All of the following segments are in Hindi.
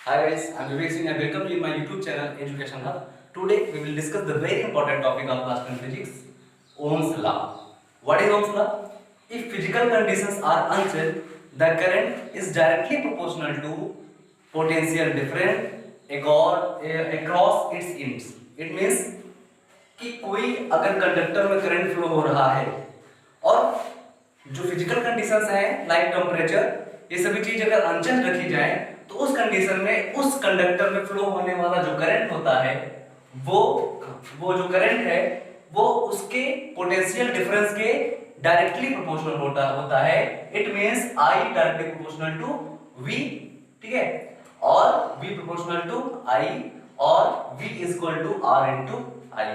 Hi guys, I'm Vivek Singh. I welcome you in my YouTube channel Education Hub. Today we will discuss the very important topic of class 10 physics, Ohm's law. What is Ohm's law? If physical conditions are unchanged, the current is directly proportional to potential difference across its ends. It means कि कोई अगर कंडक्टर में करंट फ्लो हो रहा है और जो फिजिकल कंडीशंस हैं लाइक टेम्परेचर, ये सभी चीज अगर अनचेंज रखी जाए तो उस कंडीशन में उस कंडक्टर में फ्लो होने वाला जो करंट होता है वो जो करंट है वो उसके पोटेंशियल डिफरेंस के डायरेक्टली प्रोपोर्शनल होता है। It means I directly proportional to V, ठीक है, और V प्रोपोर्शनल टू I और V is equal to R into I।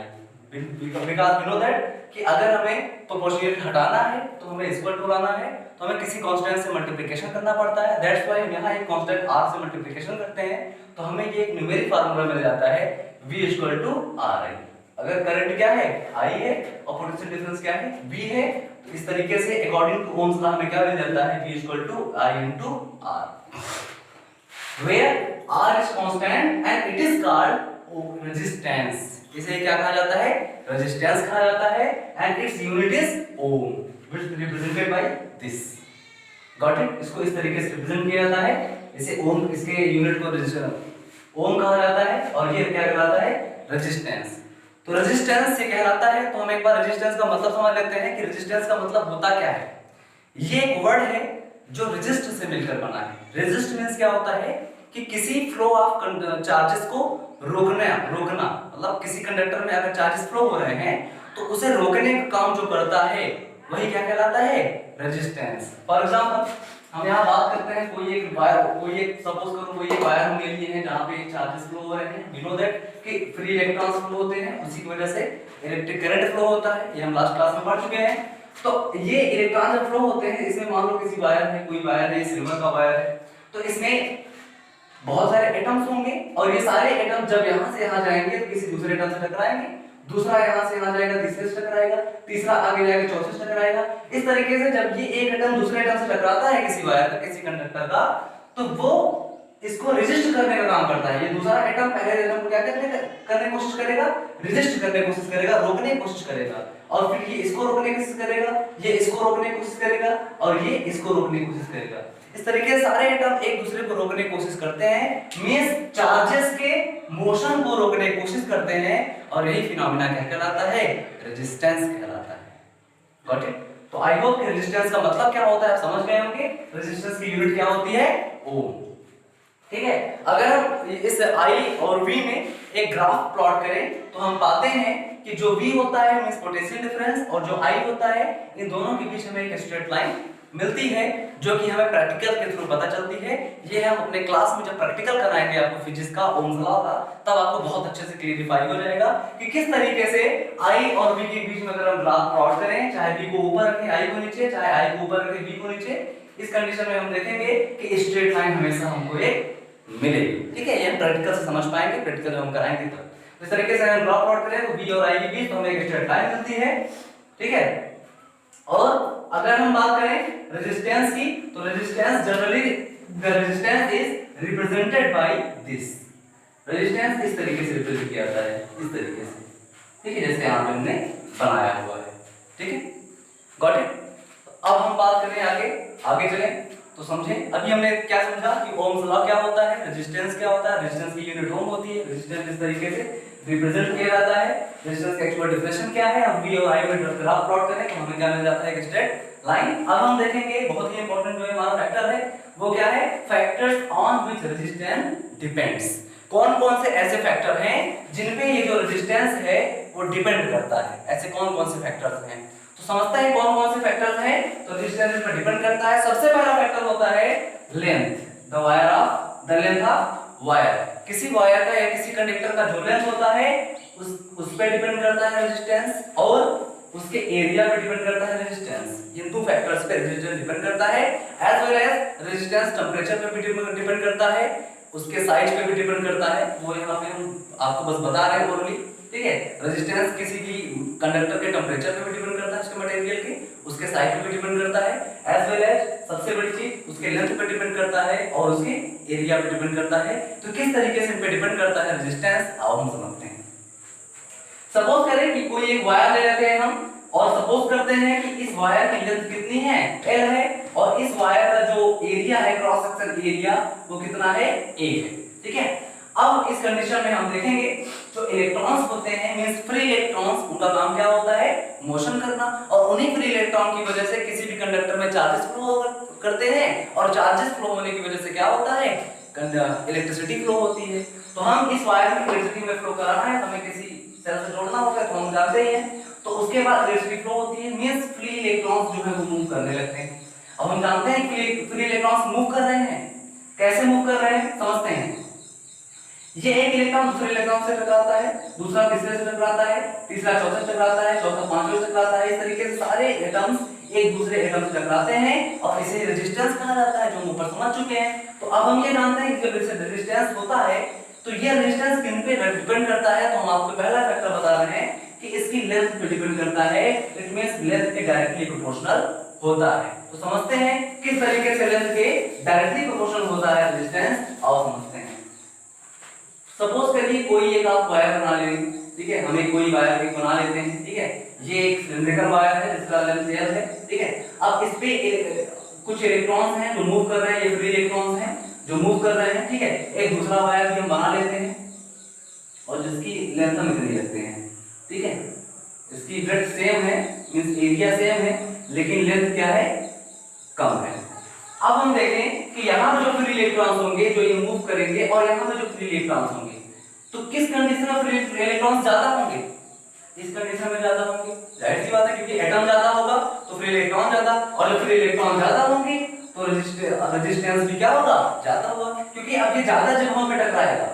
Because we know that कि अगर हमें प्रोपोर्शनलिटी हटाना है तो हमें इक्वल टू लाना है, तो हमें किसी कांस्टेंट से मल्टीप्लिकेशन करना पड़ता है। दैट्स व्हाई हम यहाँ एक कांस्टेंट r से मल्टीप्लिकेशन करते हैं तो हमें ये एक न्यूमेरिक फार्मूला मिल जाता है v इक्वल टू ri। अगर करंट क्या है I है और पोटेंशियल डिफरेंस क्या है v है, तो इस तरीके से अकॉर्डिंग टू ओम्स लॉ हमें क्या मिल जाता है v equal to I into r, where r is constant and it is called resistance। इसे क्या कहा जाता है? रेजिस्टेंस कहा जाता है and its unit is ohm which is represented by this. Got it? इसको इस तरीके से रिप्रेजेंट किया जाता है, इसे ओम, इसके यूनिट को ओम कहा जाता है और ये क्या कहलाता है? रेजिस्टेंस। तो रेजिस्टेंस से कहलाता है, तो हम एक बार रेजिस्टेंस का मतलब समझ लेते हैं कि रेजिस्टेंस का मतलब होता क्या है। ये एक वर्ड है जो रेजिस्ट से मिलकर बना है। रेजिस्ट मींस क्या होता है कि किसी फ्लो ऑफ चार्जेस को रोकना मतलब किसी कंडक्टर में अगर चार्जेस फ्लो हो रहे हैं तो उसे रोकने का काम जो करता है वही क्या कहलाता है? रेजिस्टेंस। फॉर एग्जांपल हम यहाँ बात करते हैं कोई एक वायर, सपोज करो कोई एक वायर हम ले लिए हैं जहाँ पे चार्जेस फ्लो हो रहे हैं। वी नो दैट कि फ्री इलेक्ट्रॉन्स फ्लो होते हैं, उसी की वजह से इलेक्ट्रिक करंट फ्लो होता है, ये हम लास्ट क्लास में पढ़ चुके हैं। तो ये इलेक्ट्रॉन जब फ्लो होते हैं, इसमें मान लो किसी वायर है, कोई वायर है, सिल्वर का वायर है, तो इसमें बहुत सारे एटम्स होंगे और ये सारे एटम जब यहाँ से यहाँ जाएंगे तो किसी दूसरे एटम से टकराएंगे, दूसरा यहाँ से यहाँ जाएगा तीसरे से टकराएगा, तीसरा आगे जाएगा चौथे से टकराएगा। इस तरीके से जब ये एक एटम दूसरे एटम से टकराता है किसी वायर का, किसी कंडक्टर का, तो वो इसको रेजिस्ट करने का काम करता है। ये दूसरा एटम पहले एटम को क्या करने की कोशिश करेगा? रेजिस्ट करने की कोशिश करेगा, रोकने की कोशिश करेगा, और फिर ये इसको रोकने की कोशिश करेगा, ये इसको रोकने की कोशिश करेगा और ये इसको रोकने की कोशिश करेगा। इस तरीके से सारे एटम एक दूसरे को रोकने की कोशिश करते हैं, मींस चार्जेस के मोशन को रोकने की कोशिश करते हैं, और यही फिनोमेना क्या कहलाता है? रेजिस्टेंस कहलाता है। Got it? तो आई होप कि रेजिस्टेंस का मतलब क्या होता है आप समझ गए होंगे। रेजिस्टेंस की यूनिट क्या होती है? ओम। ठीक है, अगर हम इस I और V में एक ग्राफ प्लॉट करें तो हम पाते हैं कि जो V होता है मींस पोटेंशियल डिफरेंस और जो I होता है, इन दोनों के बीच हमें एक स्ट्रेट लाइन मिलती है जो कि हमें प्रैक्टिकल के थ्रू पता चलती है। ये हम अपने क्लास में जब प्रैक्टिकल कराएंगे आपको फिजिक्स का, ओम्स लॉ का, तब आपको बहुत अच्छे से क्लियरिफाई हो जाएगा कि किस तरीके से I और V के बीच में अगर हम ग्राफ प्लॉट करें, चाहे V को ऊपर रखें I को नीचे, चाहे I को ऊपर रखें V को नीचे, इस कंडीशन में हम देखेंगे कि स्ट्रेट लाइन हमेशा हमको एक मिलेगी। ठीक है, ये हम प्रैक्टिकल से समझ पाएंगे, प्रैक्टिकल हम कराएंगे तब। तो इस तरीके से हम ग्राफ प्लॉट करें तो V और I के बीच तो हमें एक स्ट्रेट लाइन मिलती है। ठीक है, और अगर हम बात करें रेजिस्टेंस की, तो resistance generally the resistance is represented by this. Resistance इस तरीके से रिप्रेजेंट किया जाता है, इस तरीके से। ठीक है, जैसे यहां पे हमने बनाया हुआ है। ठीक है, गॉट इट? अब हम बात करें आगे चलें तो समझें। अभी हमने क्या समझा कि ओम्स लॉ क्या होता है, रेजिस्टेंस क्या होता है, रेजिस्टेंस की यूनिट ओम होती है, रेजिस्टेंस इस तरीके से रिप्रेजेंट किया जाता है। रेजिस्टेंस का एक्चुअल डेफिनेशन क्या है, हम V और I में ग्राफ प्लॉट करें तो हमें क्या मिल जाता है? एक स्ट्रेट लाइन। अब हम देखेंगे बहुत ही इंपॉर्टेंट जो हमारा फैक्टर है वो क्या है? Factors on which resistance depends. कौन-कौन से ऐसे फैक्टर हैं जिन पे ये जो रेजिस्टेंस है वो डिपेंड करता है? ऐसे कौन-कौन से फैक्टर्स हैं, तो समझते हैं कौन-कौन से फैक्टर्स हैं। तो रेजिस्टेंस पर डिपेंड करता है, सबसे पहला फैक्टर होता है length, the length of wire. किसी वायर का या किसी कंडक्टर का जो लेंथ होता है उस पे डिपेंड करता है रेजिस्टेंस, और उसके एरिया पे डिपेंड करता है रेजिस्टेंस। इन दो फैक्टर्स पे रेजिस्टेंस डिपेंड करता है। As well as resistance temperature पे भी डिपेंड करता है, उसके साइज पे भी डिपेंड करता है, वो यहाँ पे हम आपको बस बता रहे हैं ओरली। ठीक है, रेजिस्टेंस किसी भी कंडक्टर के टेंपरेचर पे भी डिपेंड करता है, उसके मटेरियल के, उसके साइज पे डिपेंड करता है, एज वेल एज सबसे बड़ी चीज उसके लेंथ पे डिपेंड करता है और उसके एरिया पे डिपेंड करता है। तो किस तरीके से इन पे डिपेंड करता है रेजिस्टेंस, आओ हम समझते हैं। सपोज करें कि कोई एक वायर ले लेते हैं हम और सपोज करते हैं कि इस वायर की लेंथ कितनी है, L है, और इस वायर का जो एरिया है, क्रॉस सेक्शन एरिया, वो कितना है, 1 है। ठीक है, अब इस कंडीशन में हम देखेंगे जो इलेक्ट्रॉन्स होते हैं मींस फ्री इलेक्ट्रॉन्स, उनका काम क्या होता है, मोशन करना, और उन्हीं फ्री इलेक्ट्रॉन की वजह से किसी भी कंडक्टर में चार्जेस फ्लो करते हैं, और चार्जेस फ्लो होने की वजह से क्या होता है, इलेक्ट्रिसिटी फ्लो होती है। तो हम इस वायर में इलेक्ट्रिसिटी में फ्लो कराना है, हमें किसी सेल से जोड़ना होगा, तो हम जानते ही हैं। तो उसके बाद इलेक्ट्रिसिटी फ्लो होती है, मींस फ्री इलेक्ट्रॉन्स जो है वो मूव करने लगते हैं। अब हम जानते हैं कि फ्री इलेक्ट्रॉन्स मूव कर रहे हैं, कैसे मूव कर रहे हैं समझते हैं। ये एक इलेक्ट्रॉन दूसरे इलेक्ट्रॉन से टकराता है, दूसरा तीसरे से टकराता है, तीसरा चौथे से टकराता है, चौथा पांचवें से टकराता है। इस तरीके से सारे एटम्स एक दूसरे एटम से टकराते हैं और इसे रेजिस्टेंस कहा जाता है, जो हम ऊपर समझ चुके हैं। तो अब हम ये जानते हैं कि जब रेजिस्टेंस होता है तो ये रेजिस्टेंस किन पे डिपेंड करता है, तो हम आपको पहला फैक्टर बता रहे हैं कि इसकी लेंथ पे डिपेंड करता है। इट मींस लेंथ के डायरेक्टली प्रोपोर्शनल होता है। तो समझते हैं किस तरीके से लेंथ के डायरेक्टली प्रोपोर्शनल होता है रेजिस्टेंस, आओ समझते हैं। सपोज करिए कोई एक आप वायर बना लेंगे, ठीक है, हम एक कोई वायर एक बना लेते हैं, ठीक है, ये एक सिलिंड्रिकल वायर है जिसका लेंथ L है, ठीक है। अब इस पे कुछ इलेक्ट्रॉन्स हैं जो मूव कर रहे हैं, ये फ्री इलेक्ट्रॉन्स हैं जो मूव कर रहे हैं, ठीक है। एक दूसरा वायर भी हम बना लेते हैं और जिसकी लेंथ हम इतनी रखते हैं, ठीक है, इसकी ब्रेड्थ सेम है, मींस एरिया सेम है, लेकिन लेंथ क्या है, कम है। अब हम देखें कि यहाँ पे जो फ्री इलेक्ट्रॉन्स होंगे जो ये मूव करेंगे और यहाँ पे जो फ्री इलेक्ट्रॉन्स होंगे, तो किस कंडीशन में फ्री इलेक्ट्रॉन्स ज्यादा होंगे, इस कंडीशन में ज्यादा होंगे। जाहिर सी बात है, क्योंकि एटम ज्यादा होगा तो फ्री इलेक्ट्रॉन ज्यादा, और जब फ्री इलेक्ट्रॉन ज्यादा होंगे तो रेजिस्टेंस भी क्या होगा, ज्यादा होगा, क्योंकि अब ये ज्यादा जगहों पे टकराएगा,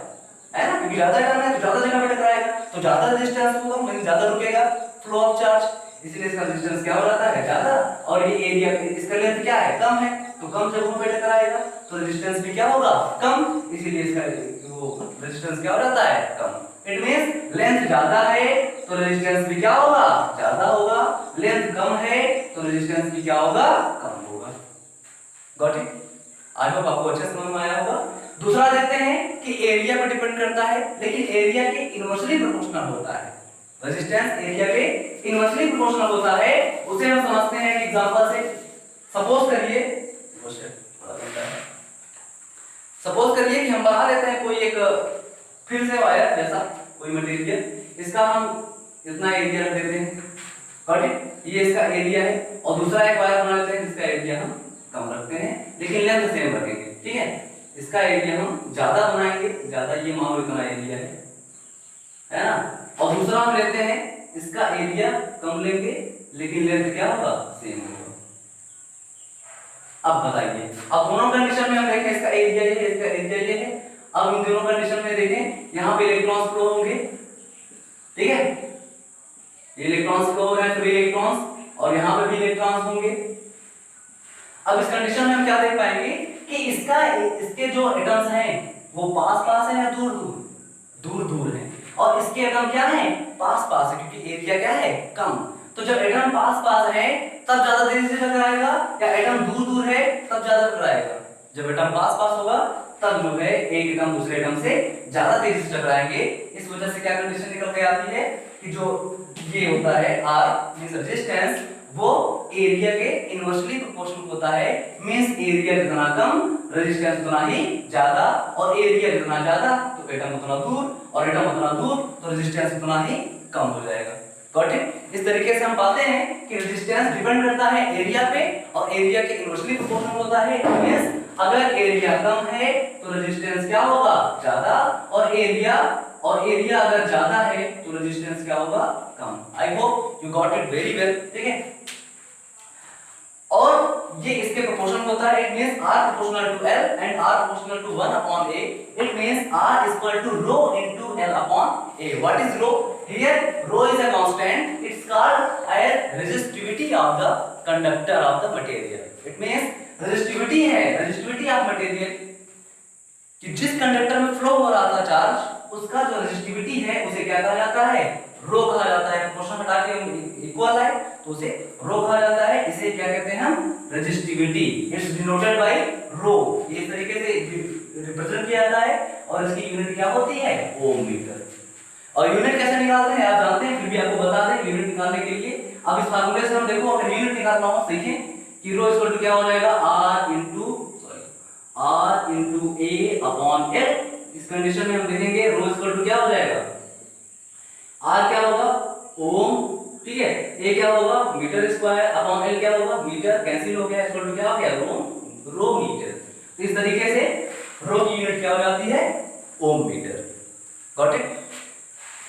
है ना, क्योंकि ज्यादा एटम है तो ज्यादा जगह पे टकराएगा, तो ज्यादा रेजिस्टेंस होगा, मतलब ज्यादा रुकेगा फ्लो ऑफ चार्ज, इसलिए इसका रेजिस्टेंस क्या हो जाता है, ज्यादा। और ये एरिया इसका लेंथ क्या है, कम है, तो कम जगहों पे टकराएगा, तो रेजिस्टेंस भी क्या होगा, कम, इसीलिए इसका वो रेजिस्टेंस क्या हो जाता है, कम। इट मींस लेंथ ज्यादा है तो रेजिस्टेंस भी क्या होगा, ज्यादा होगा, लेंथ कम है तो रेजिस्टेंस भी क्या होगा, कम होगा। Got it? आई होप आपको अच्छे समझ में आया होगा। दूसरा देखते हैं कि एरिया पर डिपेंड करता है, लेकिन एरिया के इनवर्सली प्रोपोर्शनल होता है। रेजिस्टेंस एरिया के इनवर्सली प्रोपोर्शनल होता है, उसे हम समझते हैं एक एग्जांपल से। सपोज करिए कि हम बना लेते हैं कोई एक फिर से वायर जैसा कोई मटेरियल, इसका हम इतना एरिया रख देते हैं, गॉट इट, ये इसका एरिया है, और दूसरा एक वायर बना लेते हैं जिसका एरिया हम कम रखते हैं लेकिन लेंथ सेम रखेंगे, ठीक है। इसका एरिया हम ज्यादा बनाएंगे, ज्यादा, ये मान लो इतना एरिया है ना, और दूसरा हम लेते हैं इसका एरिया कम लेंगे लेकिन लेंथ क्या होगा, सेम होगा। अब बताइए, अब दोनों कंडीशन में हम देखें, इसका एरिया ये है, इसका एरिया ये है। अब इन दोनों कंडीशन में देखें, यहाँ पे इलेक्ट्रॉन्स फ्लो होंगे, ठीक है, ये इलेक्ट्रॉन्स फ्लो हो रहे हैं, फ्री इलेक्ट्रॉन्स, और यहाँ पे भी इलेक्ट्रॉन्स होंगे। अब इस कंडीशन में हम क्या देख पाएंगे कि इसके जो एटम्स हैं वो पास पास है या दूर दूर, दूर दूर है, और इसके एटम क्या है, पास पास है, क्योंकि एरिया क्या है, कम। तो जब एटम पास पास है तब ज्यादा तेजी से टकराएगा, या एटम दूर दूर है तब ज्यादा टकराएगा। जब एटम पास पास होगा तब जो है एक एटम दूसरे एटम से ज्यादा तेजी से टकराएंगे। इस वजह से क्या कंडीशन निकल के आती है कि जो ये होता है R मींस रेजिस्टेंस, वो एरिया के इनवर्सली प्रोपोर्शनल होता है, मींस एरिया जितना कम रेजिस्टेंस उतना ही ज्यादा, और एरिया जितना ज्यादा तो एटम उतना दूर, और एटम उतना दूर तो रेजिस्टेंस उतना ही कम हो जाएगा। Got it? इस तरीके से हम पाते हैं कि रेजिस्टेंस डिपेंड करता है एरिया पे, और एरिया के इनवर्सली प्रोपोर्शनल होता है, मींस अगर एरिया कम है तो रेजिस्टेंस क्या होगा, ज्यादा, और एरिया अगर ज्यादा है तो रेजिस्टेंस क्या होगा, कम। I hope you got it very well, ठीक है। और ये इसके प्रोपोर्शनल होता है, it means R proportional to L and R proportional to 1 upon A. It means R is equal to rho into L upon A. What is rho? Here rho is a constant. It's called as resistivity of the conductor of the material. It means resistivity है, resistivity of material, कि जिस कंडक्टर में फ्लो हो रहा था चार्ज, उसका जो रेजिस्टिविटी है उसे क्या कहा जाता है, रो कहा जाता है। प्रोपोर्शन हटा के इक्वल है तो उसे रो कहा जाता है। इसे क्या कहते हैं हम, रेजिस्टिविटी। इट्स डिनोटेड बाय रो। इस तरीके से रिप्रेजेंट किया जाता है और इसकी यूनिट क्या होती है, ओम मीटर। और यूनिट कैसे निकालते हैं आप जानते हैं, फिर भी आपको बता दें यूनिट निकालने के लिए। अब इस फार्मूले से हम देखो, अगर यूनिट निकालना हो सीखें कि रो इक्वल टू क्या हो जाएगा, R इंटू ए अपॉन एल। इस कंडीशन में हम देखेंगे रो इक्वल टू क्या हो जाएगा, R क्या होगा, ओम, ठीक है, ए क्या होगा, मीटर स्क्वायर, अपॉन एल क्या होगा, मीटर, कैंसिल हो गया, इक्वल टू क्या हो गया, रो मीटर। तो इस तरीके से रो की यूनिट क्या हो जाती है, ओम मीटर। Got it.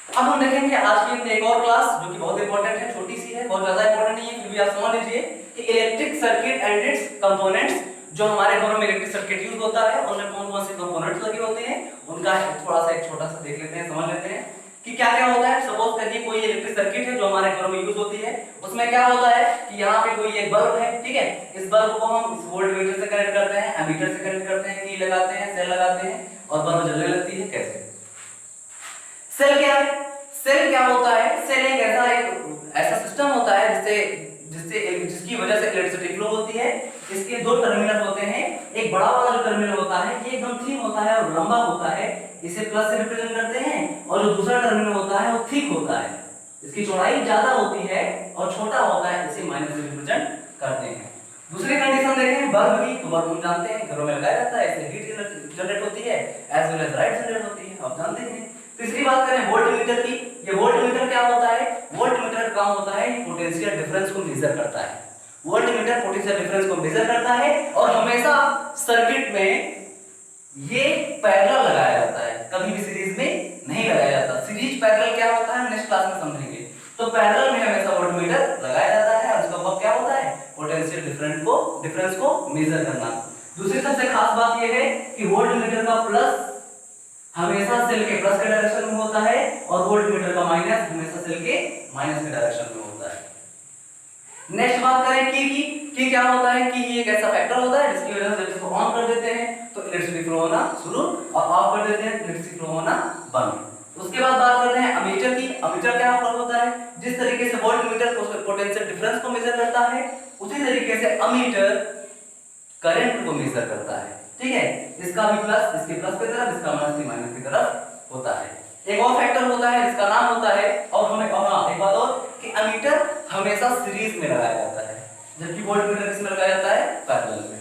अब हम देखेंगे आज की अपनी एक और क्लास जो कि बहुत इंपॉर्टेंट है, छोटी सी है, बहुत ज्यादा इंपॉर्टेंट नहीं है, फिर भी आप समझ लीजिए कि electric circuit and it's components. जो हमारे घरों में इलेक्ट्रिक सर्किट यूज होता है उनमें कौन कौन से कंपोनेंट्स लगे होते हैं, उनका थोड़ा सा एक छोटा सा देख लेते हैं, समझ लेते हैं कि क्या क्या होता है। सपोज करिए कोई इलेक्ट्रिक सर्किट है जो हमारे घरों में यूज होती है, उसमें क्या होता है कि यहाँ पे कोई एक बल्ब है, ठीक है, इस बल्ब को हम इस वोल्टमीटर से कनेक्ट करते हैं, एमीटर से कनेक्ट करते हैं, की लगाते हैं, सेल लगाते हैं और बल्ब जलने लगती है। कैसे? सेल क्या है, सेल क्या होता है, सेल एक ऐसा सिस्टम होता है जिसकी वजह से इलेक्ट्रिसिटी फ्लो होती है। इसके दो टर्मिनल होते हैं, एक बड़ा वाला जो टर्मिनल होता है ये एकदम थिन होता है और लंबा होता है, इसे प्लस से रिप्रेजेंट करते हैं, और जो दूसरा टर्मिनल होता है वो थिक होता है, इसकी चौड़ाई ज्यादा होती है और छोटा होता है, इसे माइनस से रिप्रेजेंट करते हैं। दूसरी कंडीशन देखें बल्ब की, तो बल्ब हम जानते हैं घरों में लगाया जाता है, इससे हीट जनरेट होती है as well as light generate होती है, आप जानते हैं। तीसरी बात करें वोल्टमीटर की, ये वोल्टमीटर क्या होता है, वोल्टमीटर काम होता है पोटेंशियल डिफरेंस को मेजर करता है। वोल्टमीटर पोटेंशियल डिफरेंस को मेजर करता है और हमेशा सर्किट में ये पैरेलल लगाया जाता है, कभी भी सीरीज में नहीं लगाया जाता। सीरीज पैरेलल क्या होता है नेक्स्ट क्लास में समझेंगे। तो पैरेलल में हमेशा वोल्टमीटर लगाया जाता है और उसका वर्क क्या होता है, पोटेंशियल डिफरेंस को मेजर करना। दूसरी सबसे खास बात यह है कि वोल्टमीटर का प्लस हमेशा सेल के प्लस के डायरेक्शन में होता है और वोल्टमीटर का माइनस हमेशा सेल के माइनस के डायरेक्शन में होता है। नेक्स्ट बात करें की क्या होता है, कि ये एक ऐसा फैक्टर होता है जिसकी वजह से जब इसको ऑन कर देते हैं तो इलेक्ट्रिसिटी फ्लो होना शुरू और ऑफ कर देते हैं इलेक्ट्रिसिटी फ्लो होना बंद। उसके बाद बात करते हैं अमीटर की। अमीटर क्या होता है, जिस तरीके से वोल्टमीटर पोटेंशियल डिफरेंस को मेजर करता है उसी तरीके से अमीटर करंट को मेजर करता है, ठीक है, इसका भी प्लस इसके प्लस की तरफ, इसका माइनस की माइनस की तरफ होता है। एक और फैक्टर होता है जिसका नाम होता है, और हमें एक बात और कि अमीटर हमेशा सीरीज में लगाया जाता है जबकि वोल्टमीटर किसमें लगाया जाता है, पैरेलल में।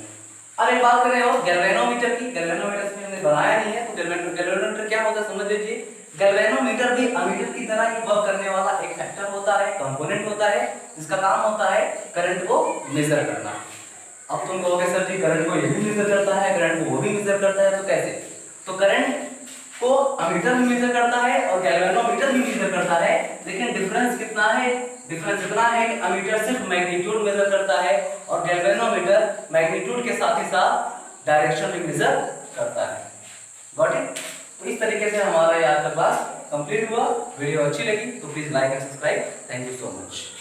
अब एक बात करें और गैल्वेनोमीटर की। गैल्वेनोमीटर में हमने बनाया नहीं है तो गैल्वेनोमीटर क्या होता है समझ लीजिए। गैल्वेनोमीटर भी अमीटर की तरह ही वर्क करने वाला एक फैक्टर होता है, कंपोनेंट होता है, जिसका काम होता है करंट को मेजर करना। अब तुम कहोगे सर जी करंट को ये भी मेजर करता है, करंट को वो भी मेजर करता है, तो कैसे? तो करंट को अमीटर भी मेजर करता है और गैल्वेनोमीटर भी मेजर करता है, लेकिन डिफरेंस कितना है, डिफरेंस इतना है कि अमीटर सिर्फ मैग्नीट्यूड मेजर करता है और गैल्वेनोमीटर मैग्नीट्यूड के साथ ही साथ डायरेक्शन भी मेजर करता है। Got it? तो इस तरीके से हमारा आज का क्लास कंप्लीट हुआ। वीडियो अच्छी लगी तो please like and subscribe. Thank you so much.